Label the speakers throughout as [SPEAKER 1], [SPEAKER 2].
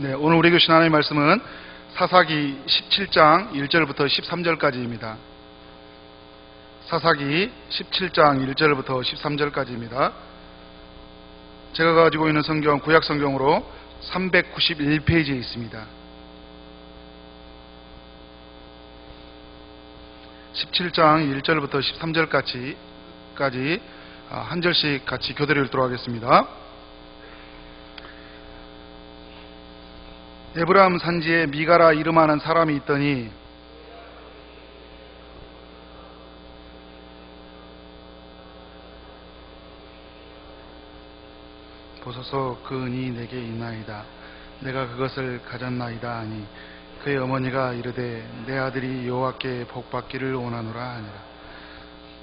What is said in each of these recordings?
[SPEAKER 1] 네, 오늘 우리 교신 하나님의 말씀은 사사기 17장 1절부터 13절까지입니다. 사사기 17장 1절부터 13절까지입니다. 제가 가지고 있는 성경, 구약 성경으로 391페이지에 있습니다. 17장 1절부터 13절까지 한 절씩 같이 교대로 읽도록 하겠습니다. 에브라임 산지에 미가라 이름하는 사람이 있더니 보소서 그 은이 내게 있나이다. 내가 그것을 가졌나이다 하니 그의 어머니가 이르되 내 아들이 여호와께 복받기를 원하노라 하니라.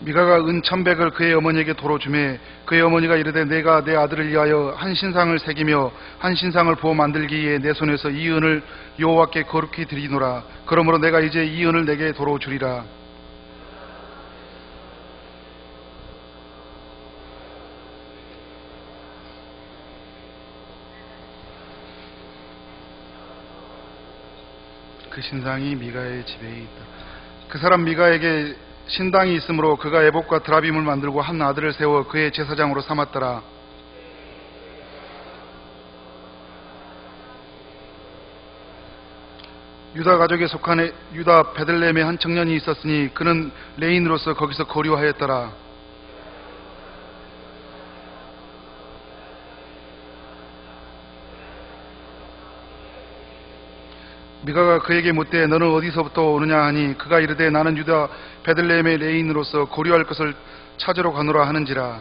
[SPEAKER 1] 미가가 은 1,100을 그의 어머니에게 도로 주매 그의 어머니가 이르되 내가 내 아들을 위하여 한 신상을 새기며 한 신상을 부어 만들기 위해 내 손에서 이 은을 여호와께 거룩히 드리노라. 그러므로 내가 이제 이 은을 내게 도로 주리라. 그 신상이 미가의 집에 있다. 그 사람 미가에게 신당이 있으므로 그가 에봇과 드라빔을 만들고 한 아들을 세워 그의 제사장으로 삼았더라. 유다 가족에 속한 유다 베들레헴에 한 청년이 있었으니 그는 레인으로서 거기서 거류하였더라. 미가가 그에게 묻되 너는 어디서부터 오느냐 하니 그가 이르되 나는 유다 베들레헴의 레인으로서 고려할 것을 찾으러 가노라 하는지라.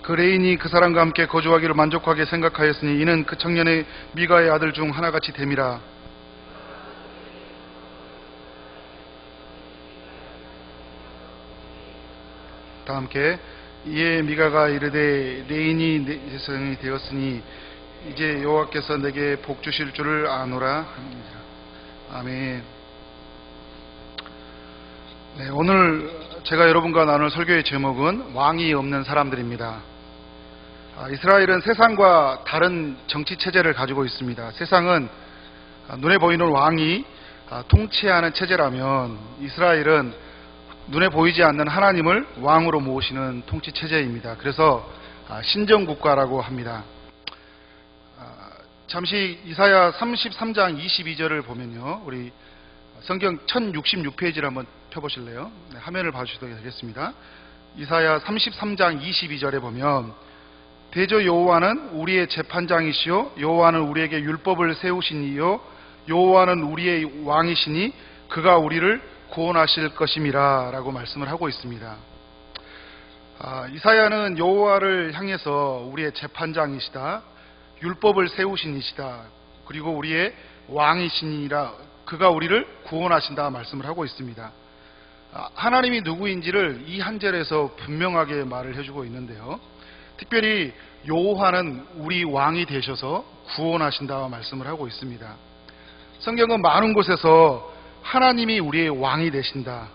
[SPEAKER 1] 그 레인이 그 사람과 함께 거주하기를 만족하게 생각하였으니 이는 그 청년의 미가의 아들 중 하나같이 됨이라. 다 함께 이에 미가가 이르되 레인이 내 제사장이 되었으니 이제 여호와께서 내게 복 주실 줄을 아노라 합니다. 아멘. 네, 오늘 제가 여러분과 나눌 설교의 제목은 왕이 없는 사람들입니다. 이스라엘은 세상과 다른 정치 체제를 가지고 있습니다. 세상은 눈에 보이는 왕이 통치하는 체제라면 이스라엘은 눈에 보이지 않는 하나님을 왕으로 모시는 통치 체제입니다. 그래서 신정국가라고 합니다. 잠시 이사야 33장 22절을 보면요, 우리 성경 1066페이지를 한번 펴보실래요? 네, 화면을 봐주셔도 되겠습니다. 이사야 33장 22절에 보면 대저 여호와는 우리의 재판장이시요 여호와는 우리에게 율법을 세우신 이요 여호와는 우리의 왕이시니 그가 우리를 구원하실 것임이라 라고 말씀을 하고 있습니다. 이사야는 여호와를 향해서 우리의 재판장이시다, 율법을 세우신 이시다, 그리고 우리의 왕이시니라, 그가 우리를 구원하신다 말씀을 하고 있습니다. 하나님이 누구인지를 이 한 절에서 분명하게 말을 해주고 있는데요, 특별히 여호와는 우리 왕이 되셔서 구원하신다 말씀을 하고 있습니다. 성경은 많은 곳에서 하나님이 우리의 왕이 되신다,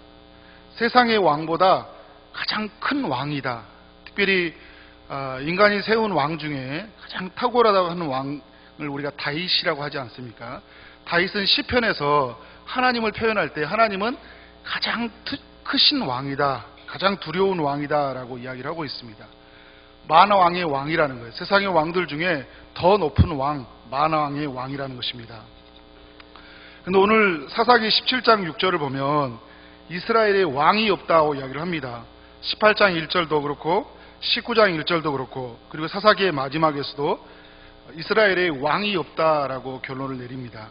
[SPEAKER 1] 세상의 왕보다 가장 큰 왕이다, 특별히 인간이 세운 왕 중에 가장 탁월하다고 하는 왕을 우리가 다윗이라고 하지 않습니까? 다윗은 시편에서 하나님을 표현할 때 하나님은 가장 크신 왕이다, 가장 두려운 왕이다 라고 이야기를 하고 있습니다. 만왕의 왕이라는 거예요. 세상의 왕들 중에 더 높은 왕, 만왕의 왕이라는 것입니다. 근데 오늘 사사기 17장 6절을 보면 이스라엘에 왕이 없다고 이야기를 합니다. 18장 1절도 그렇고 19장 1절도 그렇고, 그리고 사사기의 마지막에서도 이스라엘에 왕이 없다라고 결론을 내립니다.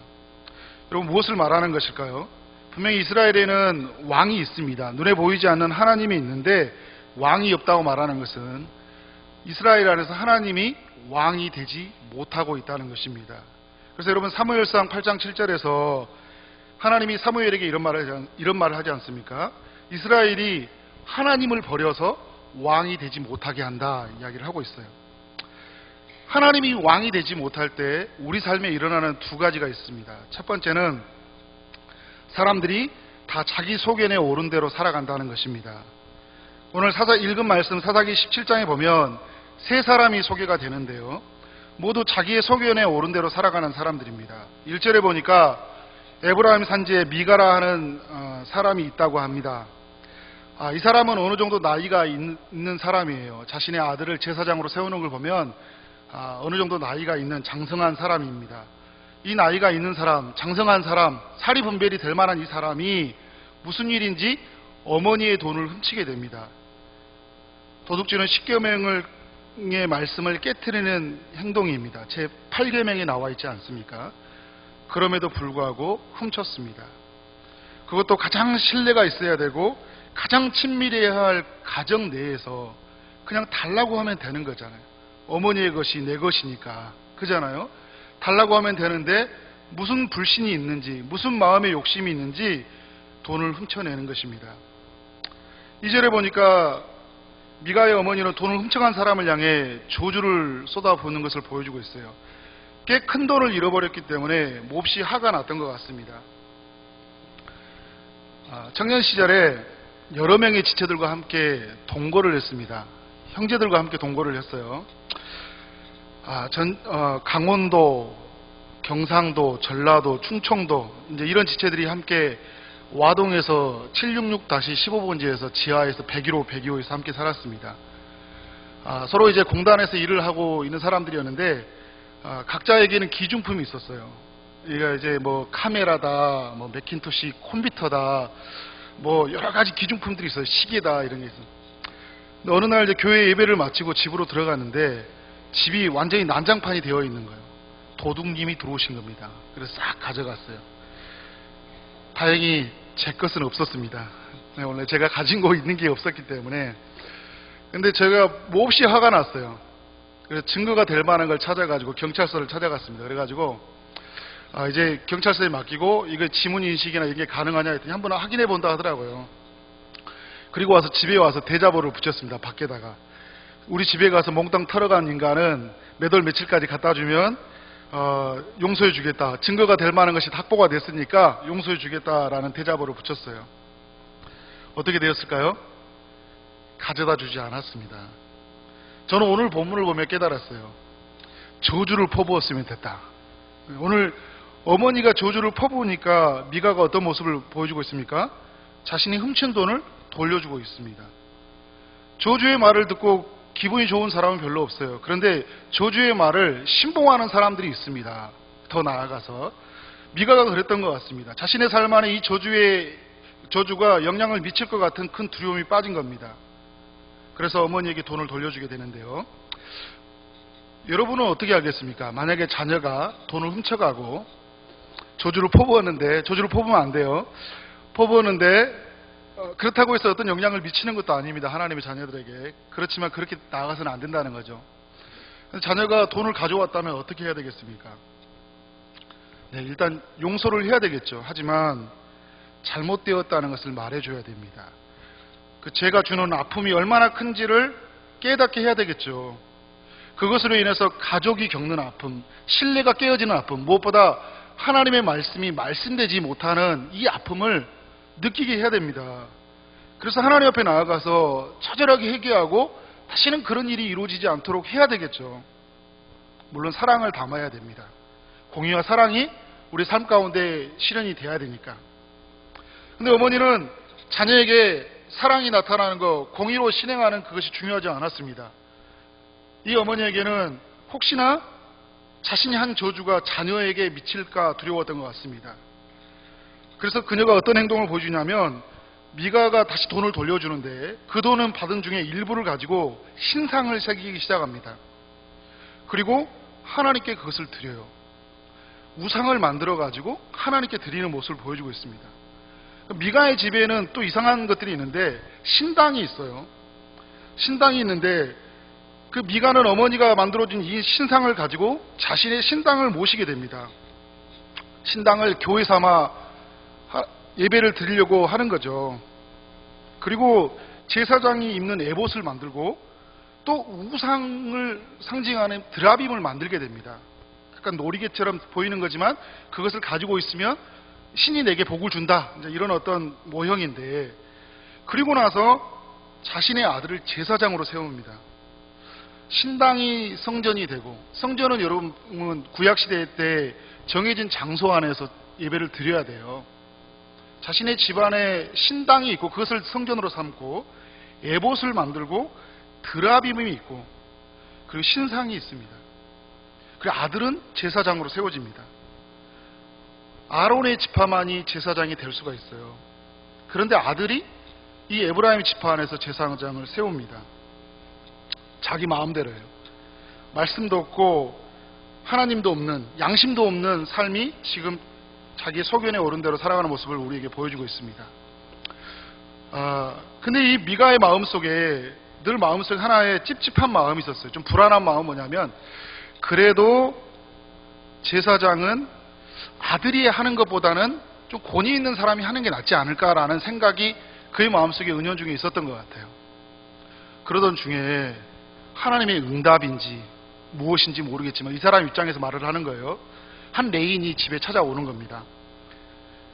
[SPEAKER 1] 여러분, 무엇을 말하는 것일까요? 분명히 이스라엘에는 왕이 있습니다. 눈에 보이지 않는 하나님이 있는데 왕이 없다고 말하는 것은 이스라엘 안에서 하나님이 왕이 되지 못하고 있다는 것입니다. 그래서 여러분, 사무엘상 8장 7절에서 하나님이 사무엘에게 이런 말을 하지 않습니까? 이스라엘이 하나님을 버려서 왕이 되지 못하게 한다 이야기를 하고 있어요. 하나님이 왕이 되지 못할 때 우리 삶에 일어나는 두 가지가 있습니다. 첫 번째는 사람들이 다 자기 소견에 오른 대로 살아간다는 것입니다. 오늘 읽은 말씀 사사기 17장에 보면 세 사람이 소개가 되는데요. 모두 자기의 소견에 오른 대로 살아가는 사람들입니다. 1절에 보니까 에브라임 산지에 미가라 하는 사람이 있다고 합니다. 이 사람은 어느 정도 나이가 있는 사람이에요. 자신의 아들을 제사장으로 세우는 걸 보면 어느 정도 나이가 있는 장성한 사람입니다. 이 나이가 있는 사람, 장성한 사람, 사리 분별이 될 만한 이 사람이 무슨 일인지 어머니의 돈을 훔치게 됩니다. 도둑질은 10계명의 말씀을 깨트리는 행동입니다. 제 8계명에 나와 있지 않습니까? 그럼에도 불구하고 훔쳤습니다. 그것도 가장 신뢰가 있어야 되고 가장 친밀해야 할 가정 내에서 그냥 달라고 하면 되는 거잖아요. 어머니의 것이 내 것이니까. 그잖아요. 달라고 하면 되는데 무슨 불신이 있는지, 무슨 마음의 욕심이 있는지 돈을 훔쳐내는 것입니다. 2절에 보니까 미가의 어머니는 돈을 훔쳐간 사람을 향해 저주를 쏟아부는 것을 보여주고 있어요. 꽤 큰 돈을 잃어버렸기 때문에 몹시 화가 났던 것 같습니다. 청년 시절에 여러 명의 지체들과 함께 동거를 했습니다. 형제들과 함께 동거를 했어요. 강원도, 경상도, 전라도, 충청도 이제 이런 지체들이 함께 와동에서 766-15번지에서 지하에서 101호 함께 살았습니다. 서로 이제 공단에서 일을 하고 있는 사람들이었는데 각자에게는 기준품이 있었어요. 이게 이제 뭐 카메라다, 뭐 매킨토시 컴퓨터다, 뭐 여러 가지 기준품들이 있어요. 시계다 이런 게 있어요. 근데 어느 날 이제 교회 예배를 마치고 집으로 들어갔는데 집이 완전히 난장판이 되어 있는 거예요. 도둑님이 들어오신 겁니다. 그래서 싹 가져갔어요. 다행히 제 것은 없었습니다. 원래 제가 가진 거 있는 게 없었기 때문에. 근데 제가 몹시 화가 났어요. 그래서 증거가 될 만한 걸 찾아가지고 경찰서를 찾아갔습니다. 그래가지고 이제 경찰서에 맡기고 이거 지문 인식이나 이게 가능하냐 했더니 한번 확인해 본다 하더라고요. 그리고 와서 집에 와서 대자보를 붙였습니다. 밖에다가. 우리 집에 가서 몽땅 털어간 인간은 몇 월 며칠까지 갖다 주면 용서해 주겠다. 증거가 될 만한 것이 확보가 됐으니까 용서해 주겠다라는 대자보를 붙였어요. 어떻게 되었을까요? 가져다 주지 않았습니다. 저는 오늘 본문을 보며 깨달았어요. 저주를 퍼부었으면 됐다. 오늘 어머니가 저주를 퍼부으니까 미가가 어떤 모습을 보여주고 있습니까? 자신이 훔친 돈을 돌려주고 있습니다. 저주의 말을 듣고 기분이 좋은 사람은 별로 없어요. 그런데 저주의 말을 신봉하는 사람들이 있습니다. 더 나아가서 미가가 그랬던 것 같습니다. 자신의 삶 안에 이 저주가 영향을 미칠 것 같은 큰 두려움이 빠진 겁니다. 그래서 어머니에게 돈을 돌려주게 되는데요. 여러분은 어떻게 하겠습니까? 만약에 자녀가 돈을 훔쳐가고 저주를 퍼부었는데, 저주를 퍼부으면 안 돼요. 퍼부었는데 그렇다고 해서 어떤 영향을 미치는 것도 아닙니다. 하나님의 자녀들에게. 그렇지만 그렇게 나아가서는 안 된다는 거죠. 자녀가 돈을 가져왔다면 어떻게 해야 되겠습니까? 네, 일단 용서를 해야 되겠죠. 하지만 잘못되었다는 것을 말해줘야 됩니다. 제가 주는 아픔이 얼마나 큰지를 깨닫게 해야 되겠죠. 그것으로 인해서 가족이 겪는 아픔, 신뢰가 깨어지는 아픔, 무엇보다 하나님의 말씀이 말씀되지 못하는 이 아픔을 느끼게 해야 됩니다. 그래서 하나님 앞에 나아가서 처절하게 회개하고 다시는 그런 일이 이루어지지 않도록 해야 되겠죠. 물론 사랑을 담아야 됩니다. 공의와 사랑이 우리 삶 가운데 실현이 돼야 되니까. 근데 어머니는 자녀에게 사랑이 나타나는 것, 공의로 실행하는 그것이 중요하지 않았습니다. 이 어머니에게는 혹시나 자신이 한 저주가 자녀에게 미칠까 두려웠던 것 같습니다. 그래서 그녀가 어떤 행동을 보여주냐면 미가가 다시 돈을 돌려주는데 그 돈은 받은 중에 일부를 가지고 신상을 새기기 시작합니다. 그리고 하나님께 그것을 드려요. 우상을 만들어 가지고 하나님께 드리는 모습을 보여주고 있습니다. 미가의 집에는 또 이상한 것들이 있는데 신당이 있어요. 신당이 있는데 그 미가는 어머니가 만들어준 이 신상을 가지고 자신의 신당을 모시게 됩니다. 신당을 교회 삼아 예배를 드리려고 하는 거죠. 그리고 제사장이 입는 에봇을 만들고 또 우상을 상징하는 드라빔을 만들게 됩니다. 약간 놀이개처럼 보이는 거지만 그것을 가지고 있으면 신이 내게 복을 준다, 이제 이런 어떤 모형인데, 그리고 나서 자신의 아들을 제사장으로 세웁니다. 신당이 성전이 되고, 성전은 여러분 구약시대 때 정해진 장소 안에서 예배를 드려야 돼요. 자신의 집안에 신당이 있고 그것을 성전으로 삼고, 에봇을 만들고 드라빔이 있고, 그리고 신상이 있습니다. 그리고 아들은 제사장으로 세워집니다. 아론의 지파만이 제사장이 될 수가 있어요. 그런데 아들이 이 에브라임 지파 안에서 제사장을 세웁니다. 자기 마음대로예요. 말씀도 없고 하나님도 없는, 양심도 없는 삶이 지금 자기 소견에 오른 대로 살아가는 모습을 우리에게 보여주고 있습니다. 근데 이 미가의 마음속에 늘 마음속에 하나의 찝찝한 마음이 있었어요. 좀 불안한 마음은 뭐냐면, 그래도 제사장은 아들이 하는 것보다는 좀 권위 있는 사람이 하는 게 낫지 않을까라는 생각이 그의 마음속에 은연중에 있었던 것 같아요. 그러던 중에 하나님의 응답인지 무엇인지 모르겠지만 이 사람 입장에서 말을 하는 거예요. 한 레인이 집에 찾아오는 겁니다.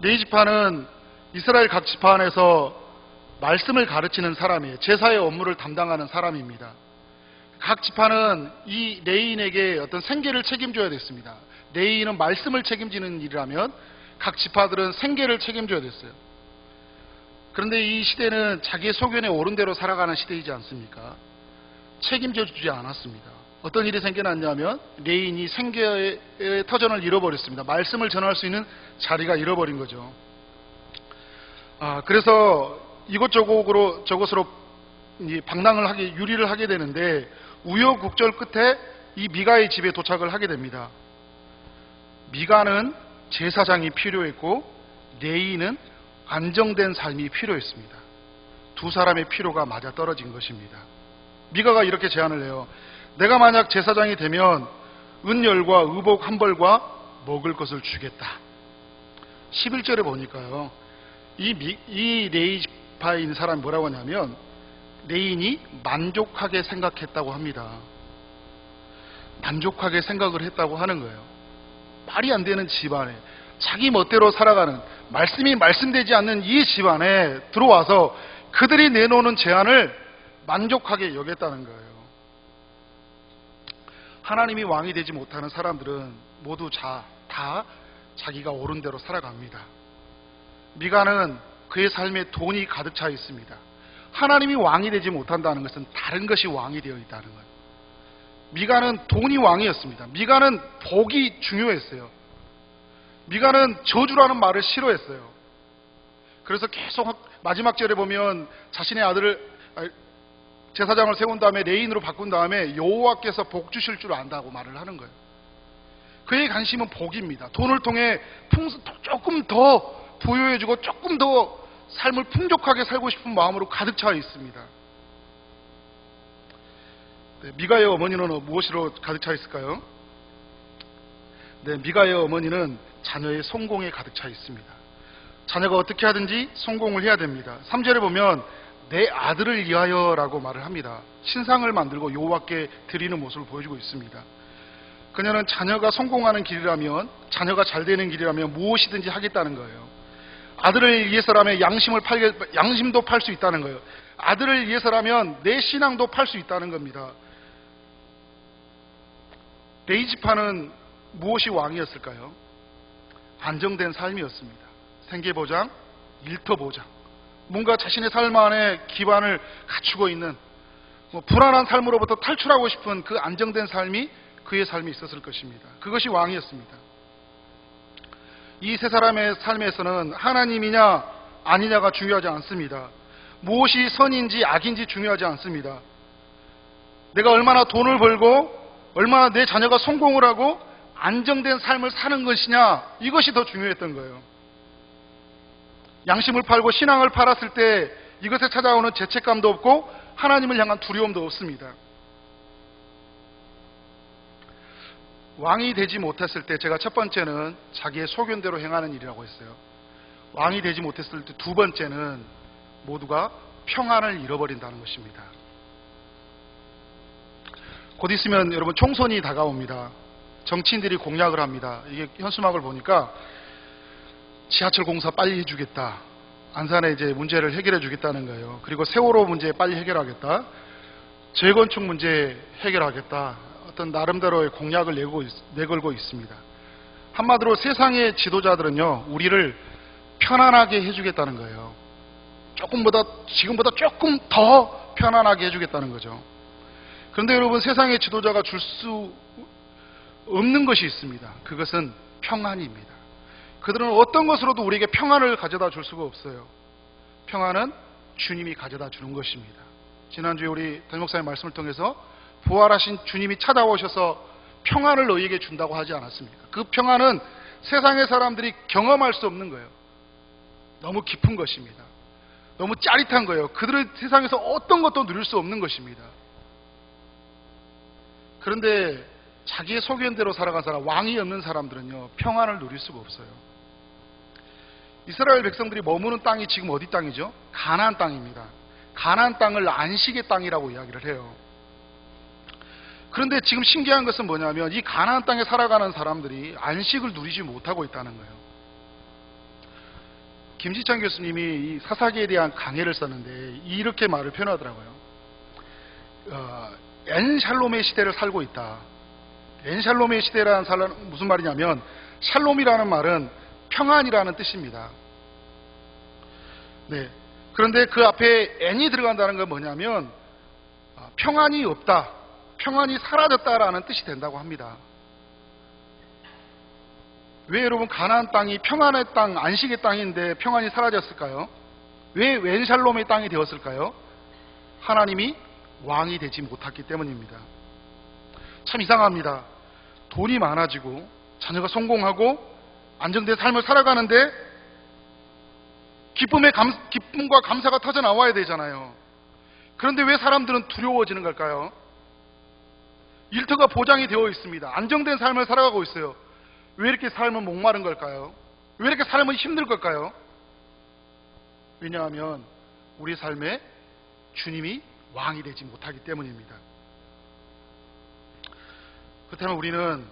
[SPEAKER 1] 레위 지파는 이스라엘 각 지파 안에서 말씀을 가르치는 사람이에요. 제사의 업무를 담당하는 사람입니다. 각 지파는 이 레인에게 어떤 생계를 책임져야 됐습니다. 레인은 말씀을 책임지는 일이라면 각 지파들은 생계를 책임져야 됐어요. 그런데 이 시대는 자기의 소견에 옳은 대로 살아가는 시대이지 않습니까? 책임져 주지 않았습니다. 어떤 일이 생겨났냐면 레인이 생계의 터전을 잃어버렸습니다. 말씀을 전할 수 있는 자리가 잃어버린 거죠. 그래서 이곳저곳으로 방랑을 하게, 유리를 하게 되는데 우여곡절 끝에 이 미가의 집에 도착을 하게 됩니다. 미가는 제사장이 필요했고 레이는 안정된 삶이 필요했습니다. 두 사람의 필요가 맞아 떨어진 것입니다. 미가가 이렇게 제안을 해요. 내가 만약 제사장이 되면 은열과 의복 한 벌과 먹을 것을 주겠다. 11절에 보니까요, 이 레이 지파에 있는 사람이 뭐라고 하냐면 레인이 만족하게 생각했다고 합니다. 만족하게 생각을 했다고 하는 거예요. 말이 안 되는 집안에 자기 멋대로 살아가는, 말씀이 말씀되지 않는 이 집안에 들어와서 그들이 내놓는 제안을 만족하게 여겼다는 거예요. 하나님이 왕이 되지 못하는 사람들은 모두 다 자기가 옳은 대로 살아갑니다. 미가는 그의 삶에 돈이 가득 차 있습니다. 하나님이 왕이 되지 못한다는 것은 다른 것이 왕이 되어 있다는 거예요. 미가는 돈이 왕이었습니다. 미가는 복이 중요했어요. 미가는 저주라는 말을 싫어했어요. 그래서 계속 마지막 절에 보면 자신의 아들을 제사장을 세운 다음에 레인으로 바꾼 다음에 여호와께서 복 주실 줄 안다고 말을 하는 거예요. 그의 관심은 복입니다. 돈을 통해 조금 더 부유해지고 조금 더 삶을 풍족하게 살고 싶은 마음으로 가득 차 있습니다. 미가의 어머니는 무엇으로 가득 차 있을까요? 미가의 어머니는 자녀의 성공에 가득 차 있습니다. 자녀가 어떻게 하든지 성공을 해야 됩니다. 3절에 보면 내 아들을 위하여라고 말을 합니다. 신상을 만들고 여호와께 드리는 모습을 보여주고 있습니다. 그녀는 자녀가 성공하는 길이라면, 자녀가 잘 되는 길이라면 무엇이든지 하겠다는 거예요. 아들을 위해서라면 양심도 팔 수 있다는 거예요. 아들을 위해서라면 내 신앙도 팔 수 있다는 겁니다. 레위 지파는 무엇이 왕이었을까요? 안정된 삶이었습니다. 생계보장, 일터보장, 뭔가 자신의 삶 안에 기반을 갖추고 있는, 불안한 삶으로부터 탈출하고 싶은 그 안정된 삶이 그의 삶에 있었을 것입니다. 그것이 왕이었습니다. 이 세 사람의 삶에서는 하나님이냐 아니냐가 중요하지 않습니다. 무엇이 선인지 악인지 중요하지 않습니다. 내가 얼마나 돈을 벌고 얼마나 내 자녀가 성공을 하고 안정된 삶을 사는 것이냐, 이것이 더 중요했던 거예요. 양심을 팔고 신앙을 팔았을 때 이것에 찾아오는 죄책감도 없고 하나님을 향한 두려움도 없습니다. 왕이 되지 못했을 때, 제가 첫 번째는 자기의 소견대로 행하는 일이라고 했어요. 왕이 되지 못했을 때 두 번째는 모두가 평안을 잃어버린다는 것입니다. 곧 있으면 여러분 총선이 다가옵니다. 정치인들이 공약을 합니다. 이게 현수막을 보니까 지하철 공사 빨리 해주겠다. 안산의 이제 문제를 해결해 주겠다는 거예요. 그리고 세월호 문제 빨리 해결하겠다. 재건축 문제 해결하겠다. 어떤 나름대로의 공약을 내걸고 있습니다. 한마디로 세상의 지도자들은요, 우리를 편안하게 해주겠다는 거예요. 지금보다 조금 더 편안하게 해주겠다는 거죠. 그런데 여러분, 세상의 지도자가 줄 수 없는 것이 있습니다. 그것은 평안입니다. 그들은 어떤 것으로도 우리에게 평안을 가져다 줄 수가 없어요. 평안은 주님이 가져다 주는 것입니다. 지난주에 우리 담임 목사님 말씀을 통해서 부활하신 주님이 찾아오셔서 평안을 너희에게 준다고 하지 않았습니까? 그 평안은 세상의 사람들이 경험할 수 없는 거예요. 너무 깊은 것입니다. 너무 짜릿한 거예요. 그들은 세상에서 어떤 것도 누릴 수 없는 것입니다. 그런데 자기의 소견대로 살아간 사람, 왕이 없는 사람들은요, 평안을 누릴 수가 없어요. 이스라엘 백성들이 머무는 땅이 지금 어디 땅이죠? 가나안 땅입니다. 가나안 땅을 안식의 땅이라고 이야기를 해요. 그런데 지금 신기한 것은 뭐냐면 이 가나안 땅에 살아가는 사람들이 안식을 누리지 못하고 있다는 거예요. 김지찬 교수님이 이 사사기에 대한 강해를 썼는데 이렇게 말을 표현하더라고요. 엔샬롬의 시대를 살고 있다. 엔샬롬의 시대라는 말은 무슨 말이냐면, 샬롬이라는 말은 평안이라는 뜻입니다. 네. 그런데 그 앞에 엔이 들어간다는 건 뭐냐면 평안이 없다, 평안이 사라졌다라는 뜻이 된다고 합니다. 왜 여러분 가나안 땅이 평안의 땅, 안식의 땅인데 평안이 사라졌을까요? 왜 엔샬롬의 땅이 되었을까요? 하나님이 왕이 되지 못했기 때문입니다. 참 이상합니다. 돈이 많아지고 자녀가 성공하고 안정된 삶을 살아가는데 기쁨과 감사가 터져 나와야 되잖아요. 그런데 왜 사람들은 두려워지는 걸까요? 일터가 보장이 되어 있습니다. 안정된 삶을 살아가고 있어요. 왜 이렇게 삶은 목마른 걸까요? 왜 이렇게 삶은 힘들 걸까요? 왜냐하면 우리 삶에 주님이 왕이 되지 못하기 때문입니다. 그렇다면 우리는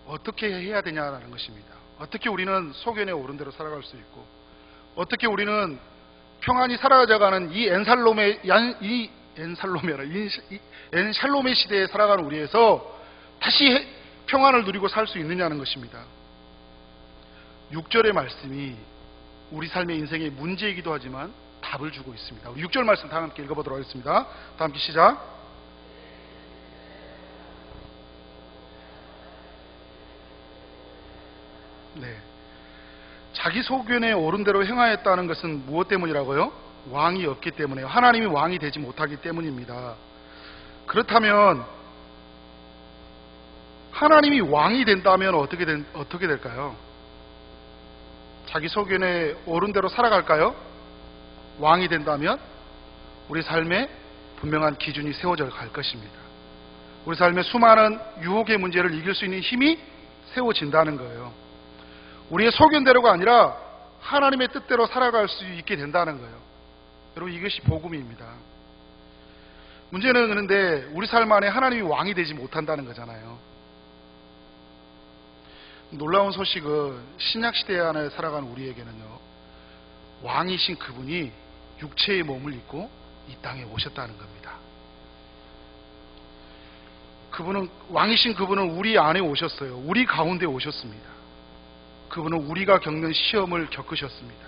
[SPEAKER 1] 어떻게 해야 되냐라는 것입니다. 어떻게 우리는 소견에 오른 대로 살아갈 수 있고, 어떻게 우리는 평안이 사라져가는 이 엔샬롬의 시대에 살아가는 우리에서 다시 평안을 누리고 살 수 있느냐는 것입니다. 6절의 말씀이 우리 삶의 인생의 문제이기도 하지만 답을 주고 있습니다. 우리 6절 말씀 다 함께 읽어보도록 하겠습니다. 다 함께 시작. 네. 자기 소견에 옳은 대로 행하였다는 것은 무엇 때문이라고요? 왕이 없기 때문에요. 하나님이 왕이 되지 못하기 때문입니다. 그렇다면 하나님이 왕이 된다면 어떻게 될까요? 자기 소견에 옳은 대로 살아갈까요? 왕이 된다면 우리 삶에 분명한 기준이 세워져 갈 것입니다. 우리 삶의 수많은 유혹의 문제를 이길 수 있는 힘이 세워진다는 거예요. 우리의 소견대로가 아니라 하나님의 뜻대로 살아갈 수 있게 된다는 거예요. 여러분, 이것이 복음입니다. 문제는 그런데 우리 삶 안에 하나님이 왕이 되지 못한다는 거잖아요. 놀라운 소식은 신약시대 안에 살아가는 우리에게는요, 왕이신 그분이 육체의 몸을 입고 이 땅에 오셨다는 겁니다. 왕이신 그분은 우리 안에 오셨어요. 우리 가운데 오셨습니다. 그분은 우리가 겪는 시험을 겪으셨습니다.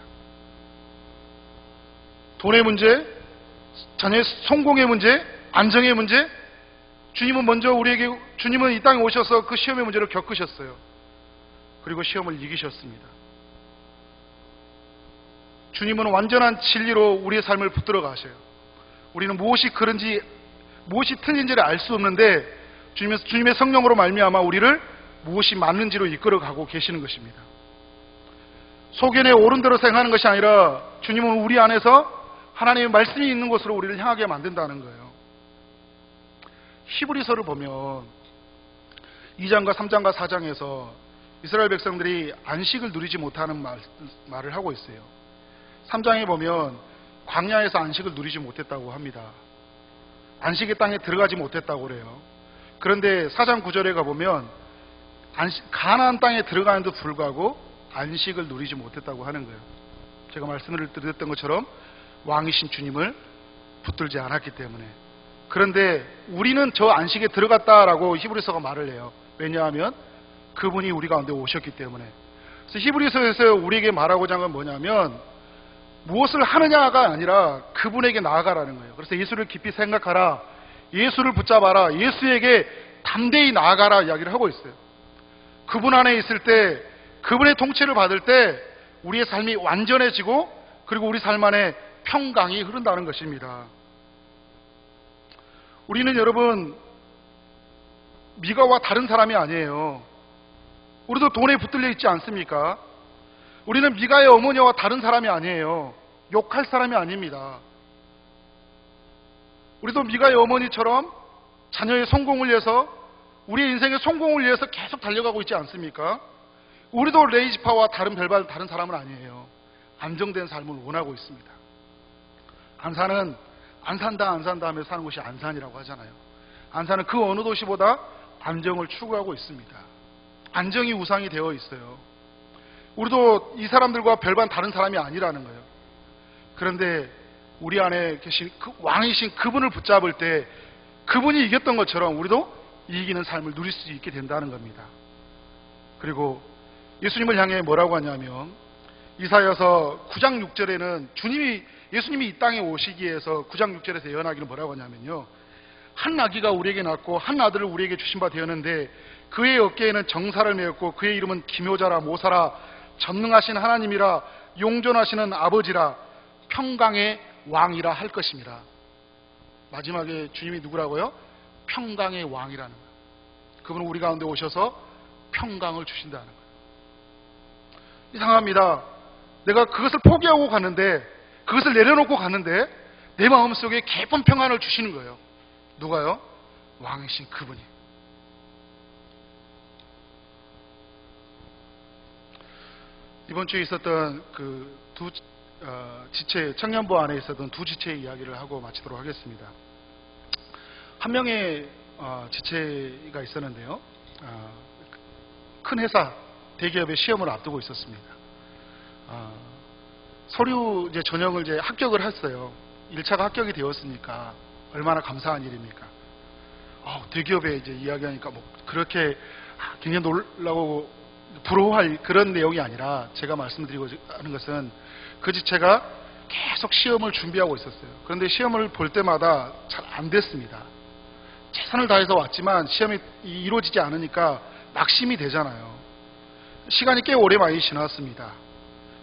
[SPEAKER 1] 돈의 문제, 자녀의 성공의 문제, 안정의 문제, 주님은 이 땅에 오셔서 그 시험의 문제를 겪으셨어요. 그리고 시험을 이기셨습니다. 주님은 완전한 진리로 우리의 삶을 붙들어 가셔요. 우리는 무엇이 그런지, 무엇이 틀린지를 알 수 없는데 주님의 성령으로 말미암아 우리를 무엇이 맞는지로 이끌어 가고 계시는 것입니다. 소견에 옳은 대로 생각하는 것이 아니라 주님은 우리 안에서 하나님의 말씀이 있는 곳으로 우리를 향하게 만든다는 거예요. 히브리서를 보면 2장과 3장과 4장에서 이스라엘 백성들이 안식을 누리지 못하는 말을 하고 있어요. 3장에 보면 광야에서 안식을 누리지 못했다고 합니다. 안식의 땅에 들어가지 못했다고 그래요. 그런데 4장 9절에 가보면 가나안 땅에 들어가는데도 불구하고 안식을 누리지 못했다고 하는 거예요. 제가 말씀을 드렸던 것처럼 왕이신 주님을 붙들지 않았기 때문에. 그런데 우리는 저 안식에 들어갔다라고 히브리서가 말을 해요. 왜냐하면 그분이 우리 가운데 오셨기 때문에. 그래서 히브리서에서 우리에게 말하고자 하는 건 뭐냐면 무엇을 하느냐가 아니라 그분에게 나아가라는 거예요. 그래서 예수를 깊이 생각하라, 예수를 붙잡아라, 예수에게 담대히 나아가라 이야기를 하고 있어요. 그분 안에 있을 때, 그분의 통치를 받을 때 우리의 삶이 완전해지고 그리고 우리 삶 안에 평강이 흐른다는 것입니다. 우리는 여러분 미가와 다른 사람이 아니에요. 우리도 돈에 붙들려 있지 않습니까? 우리는 미가의 어머니와 다른 사람이 아니에요. 욕할 사람이 아닙니다. 우리도 미가의 어머니처럼 자녀의 성공을 위해서, 우리의 인생의 성공을 위해서 계속 달려가고 있지 않습니까? 우리도 레이지파와 다른 별반 다른 사람은 아니에요. 안정된 삶을 원하고 있습니다. 안산은 안 산다 하면서 사는 곳이 안산이라고 하잖아요. 안산은 그 어느 도시보다 안정을 추구하고 있습니다. 안정이 우상이 되어 있어요. 우리도 이 사람들과 별반 다른 사람이 아니라는 거예요. 그런데 우리 안에 계신 그 왕이신 그분을 붙잡을 때 그분이 이겼던 것처럼 우리도 이기는 삶을 누릴 수 있게 된다는 겁니다. 그리고 예수님을 향해 뭐라고 하냐면 이사야서 9장 6절에는 예수님이 이 땅에 오시기 위해서 9장 6절에서 예언하기를 뭐라고 하냐면요, 한 아기가 우리에게 낳고 한 아들을 우리에게 주신 바 되었는데 그의 어깨에는 정사를 메었고 그의 이름은 기묘자라 모사라 전능하신 하나님이라 용존하시는 아버지라 평강의 왕이라 할 것입니다. 마지막에 주님이 누구라고요? 평강의 왕이라는 거예요. 그분은 우리 가운데 오셔서 평강을 주신다는 거예요. 이상합니다. 내가 그것을 포기하고 가는데, 그것을 내려놓고 가는데 내 마음속에 깊은 평안을 주시는 거예요. 누가요? 왕이신 그분이. 이번 주에 있었던 그 두 지체, 청년부 안에 있었던 두 지체의 이야기를 하고 마치도록 하겠습니다. 한 명의 지체가 있었는데요, 큰 회사, 대기업의 시험을 앞두고 있었습니다. 서류 전형을 합격을 했어요. 1차가 합격이 되었으니까 얼마나 감사한 일입니까? 대기업에 이야기하니까 뭐 그렇게 굉장히 놀라고 부러워할 그런 내용이 아니라, 제가 말씀드리고 하는 것은 그 지체가 계속 시험을 준비하고 있었어요. 그런데 시험을 볼 때마다 잘 안 됐습니다. 최선을 다해서 왔지만 시험이 이루어지지 않으니까 낙심이 되잖아요. 시간이 꽤 오래 많이 지났습니다.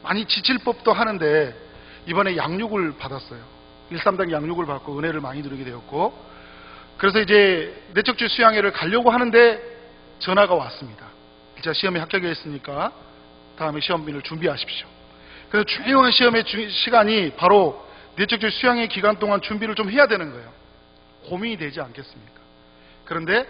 [SPEAKER 1] 많이 지칠 법도 하는데 이번에 양육을 받았어요. 1,3당 양육을 받고 은혜를 많이 누리게 되었고, 그래서 이제 내적주 수양회를 가려고 하는데 전화가 왔습니다. 1차 시험에 합격했으니까 다음에 시험비를 준비하십시오. 그래서 중요한 시험의 시간이 바로 내적주 수양회 기간 동안 준비를 좀 해야 되는 거예요. 고민이 되지 않겠습니까? 그런데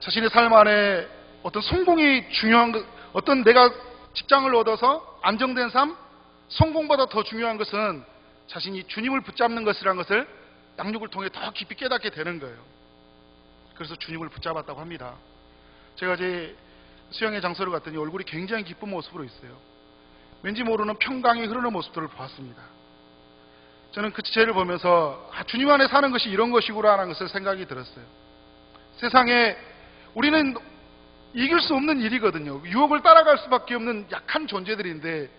[SPEAKER 1] 자신의 삶 안에 어떤 성공이 중요한 것, 어떤 내가 직장을 얻어서 안정된 삶, 성공보다 더 중요한 것은 자신이 주님을 붙잡는 것이라는 것을 양육을 통해 더 깊이 깨닫게 되는 거예요. 그래서 주님을 붙잡았다고 합니다. 제가 제 수양회 장소를 갔더니 얼굴이 굉장히 기쁜 모습으로 있어요. 왠지 모르는 평강이 흐르는 모습들을 보았습니다. 저는 그 지체를 보면서 주님 안에 사는 것이 이런 것이구나 하는 것을 생각이 들었어요. 세상에 우리는 이길 수 없는 일이거든요. 유혹을 따라갈 수밖에 없는 약한 존재들인데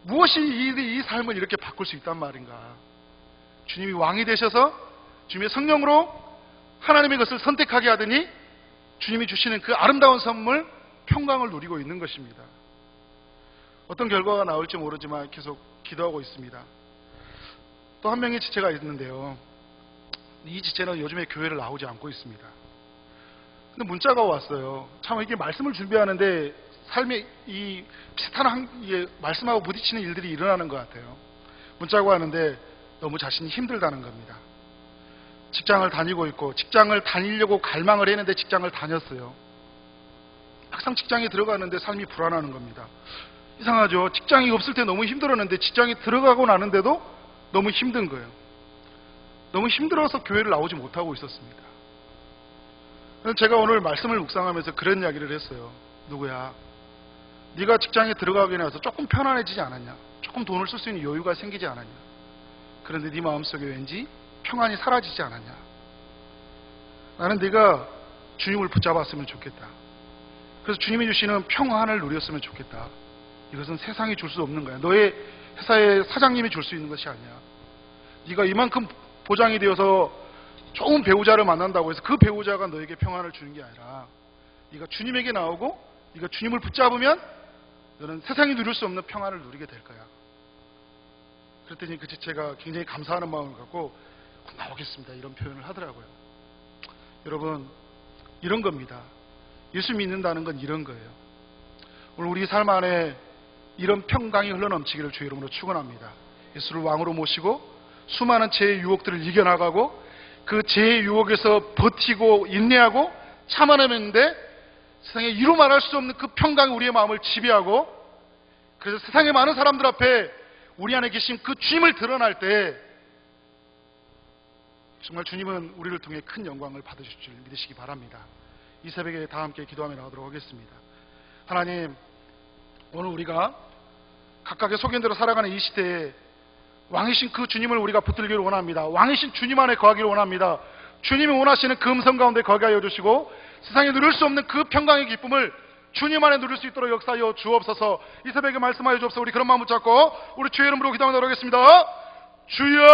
[SPEAKER 1] 무엇이 이 삶을 이렇게 바꿀 수 있단 말인가. 주님이 왕이 되셔서 주님의 성령으로 하나님의 것을 선택하게 하더니 주님이 주시는 그 아름다운 선물, 평강을 누리고 있는 것입니다. 어떤 결과가 나올지 모르지만 계속 기도하고 있습니다. 또 한 명의 지체가 있는데요, 이 지체는 요즘에 교회를 나오지 않고 있습니다. 근데 문자가 왔어요. 참 이게 말씀을 준비하는데 삶에 이 비슷한 말씀하고 부딪히는 일들이 일어나는 것 같아요. 문자가 왔는데 너무 자신이 힘들다는 겁니다. 직장을 다니고 있고 직장을 다니려고 갈망을 했는데 직장을 다녔어요. 막상 직장에 들어가는데 삶이 불안하는 겁니다. 이상하죠. 직장이 없을 때 너무 힘들었는데 직장에 들어가고 나는데도 너무 힘든 거예요. 너무 힘들어서 교회를 나오지 못하고 있었습니다. 제가 오늘 말씀을 묵상하면서 그런 이야기를 했어요. 누구야? 네가 직장에 들어가게 나서 조금 편안해지지 않았냐? 조금 돈을 쓸 수 있는 여유가 생기지 않았냐? 그런데 네 마음속에 왠지 평안이 사라지지 않았냐? 나는 네가 주님을 붙잡았으면 좋겠다. 그래서 주님이 주시는 평안을 누렸으면 좋겠다. 이것은 세상이 줄 수 없는 거야. 너의 회사의 사장님이 줄 수 있는 것이 아니야. 네가 이만큼 보장이 되어서 좋은 배우자를 만난다고 해서 그 배우자가 너에게 평안을 주는 게 아니라 네가 주님에게 나오고 네가 주님을 붙잡으면 너는 세상이 누릴 수 없는 평안을 누리게 될 거야. 그랬더니 그 지체가 굉장히 감사하는 마음을 갖고 나오겠습니다. 이런 표현을 하더라고요. 여러분, 이런 겁니다. 예수 믿는다는 건 이런 거예요. 오늘 우리 삶 안에 이런 평강이 흘러넘치기를 주의 이름으로 축원합니다. 예수를 왕으로 모시고 수많은 죄의 유혹들을 이겨나가고 그 죄의 유혹에서 버티고 인내하고 참아내는데 세상에 이루 말할 수 없는 그 평강이 우리의 마음을 지배하고 그래서 세상의 많은 사람들 앞에 우리 안에 계신 그 주님을 드러날 때 정말 주님은 우리를 통해 큰 영광을 받으실 줄 믿으시기 바랍니다. 이 새벽에 다 함께 기도하며 나가도록 하겠습니다. 하나님, 오늘 우리가 각각의 소견대로 살아가는 이 시대에 왕이신 그 주님을 우리가 붙들기를 원합니다. 왕이신 주님 안에 거하기를 원합니다. 주님이 원하시는 그 음성 가운데 거하게 하여 주시고 세상에 누릴 수 없는 그 평강의 기쁨을 주님 안에 누릴 수 있도록 역사하여 주옵소서. 이 새벽에 말씀하여 주옵소서. 우리 그런 마음 붙잡고 우리 주의 이름으로 기도하며 나가겠습니다. 주여!